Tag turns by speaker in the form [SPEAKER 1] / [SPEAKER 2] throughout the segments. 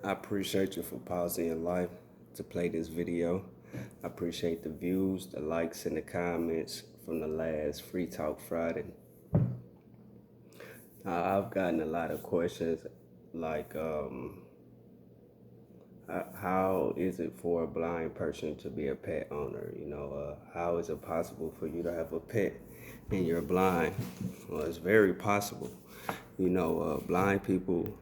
[SPEAKER 1] I appreciate you for pausing your life to play this video. I appreciate the views, the likes, and the comments from the last Free Talk Friday. I've gotten a lot of questions like, how is it for a blind person to be a pet owner? How is it possible for you to have a pet and you're blind? Well, it's very possible. Blind people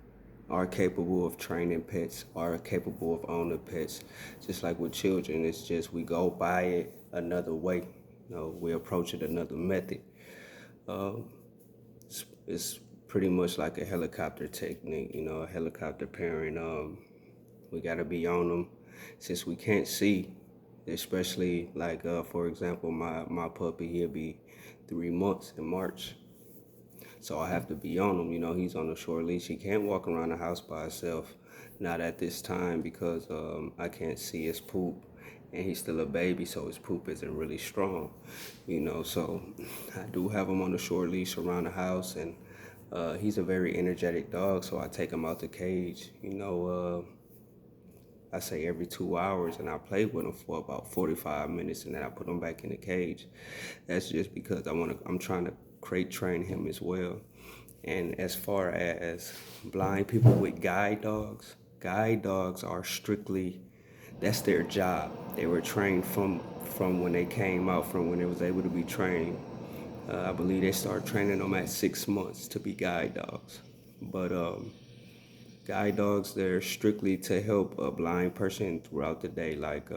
[SPEAKER 1] are capable of training pets, are capable of owning pets. Just like with children, it's just we go by it another way. We approach it another method. It's pretty much like a helicopter technique, a helicopter parent. We gotta be on them since we can't see, especially like for example, my puppy, he'll be 3 months in March. So I have to be on him. He's on a short leash. He can't walk around the house by himself, not at this time because I can't see his poop. And he's still a baby, so his poop isn't really strong, So I do have him on a short leash around the house, and he's a very energetic dog, so I take him out the cage, I say every 2 hours, and I play with him for about 45 minutes, and then I put him back in the cage. That's just because I'm trying to crate train him as well. And as far as blind people with guide dogs are strictly, that's their job. They were trained from when they came out, from when they was able to be trained. I believe they started training them at 6 months to be guide dogs. But guide dogs, they're strictly to help a blind person throughout the day. Like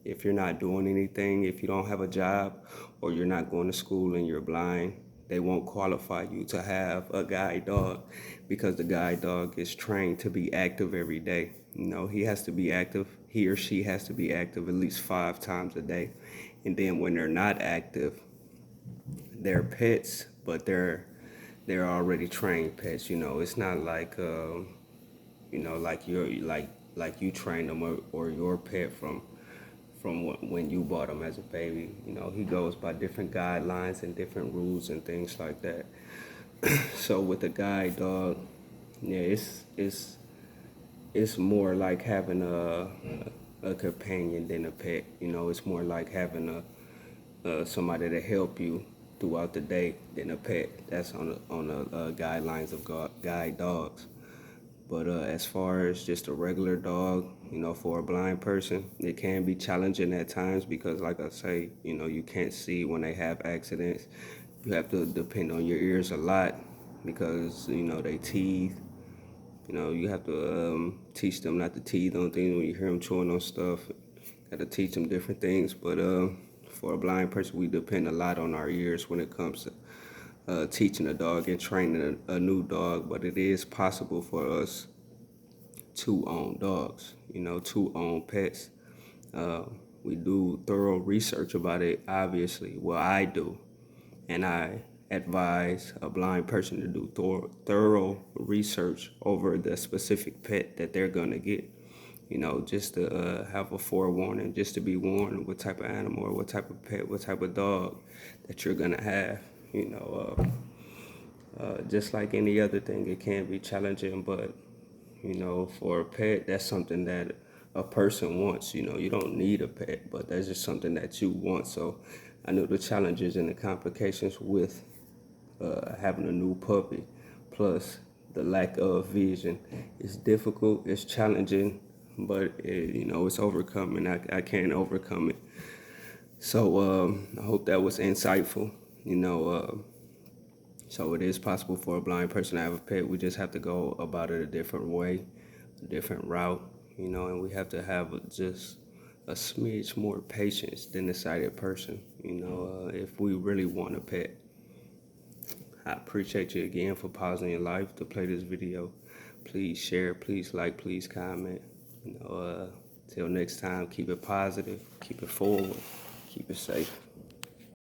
[SPEAKER 1] if you're not doing anything, if you don't have a job or you're not going to school and you're blind, they won't qualify you to have a guide dog because the guide dog is trained to be active every day. He has to be active. He or she has to be active at least 5 times a day. And then when they're not active, they're pets, but they're already trained pets. It's not like like you trained them or your pet from when you bought him as a baby. He goes by different guidelines and different rules and things like that. So with a guide dog, yeah, it's more like having a companion than a pet. It's more like having somebody to help you throughout the day than a pet. That's on the guidelines of guide dogs. But as far as just a regular dog, for a blind person, it can be challenging at times because, like I say, you can't see when they have accidents. You have to depend on your ears a lot because, they teeth. You have to teach them not to teeth on things when you hear them chewing on stuff. Got to teach them different things. But for a blind person, we depend a lot on our ears when it comes to teaching a dog and training a new dog. But it is possible for us to own dogs, to own pets. We do thorough research about it, obviously. Well, I do. And I advise a blind person to do thorough research over the specific pet that they're going to get. Just to have a forewarning, just to be warned what type of animal or what type of pet, what type of dog that you're going to have. Just like any other thing, it can be challenging, but for a pet, that's something that a person wants. You don't need a pet, but that's just something that you want. So I know the challenges and the complications with having a new puppy, plus the lack of vision. It's difficult, it's challenging, but it's overcoming. I can't overcome it. So I hope that was insightful. So it is possible for a blind person to have a pet. We just have to go about it a different way, a different route, and we have to have just a smidge more patience than the sighted person, if we really want a pet. I appreciate you again for pausing your life to play this video. Please share, please like, please comment. Till next time, keep it positive, keep it forward, keep it safe.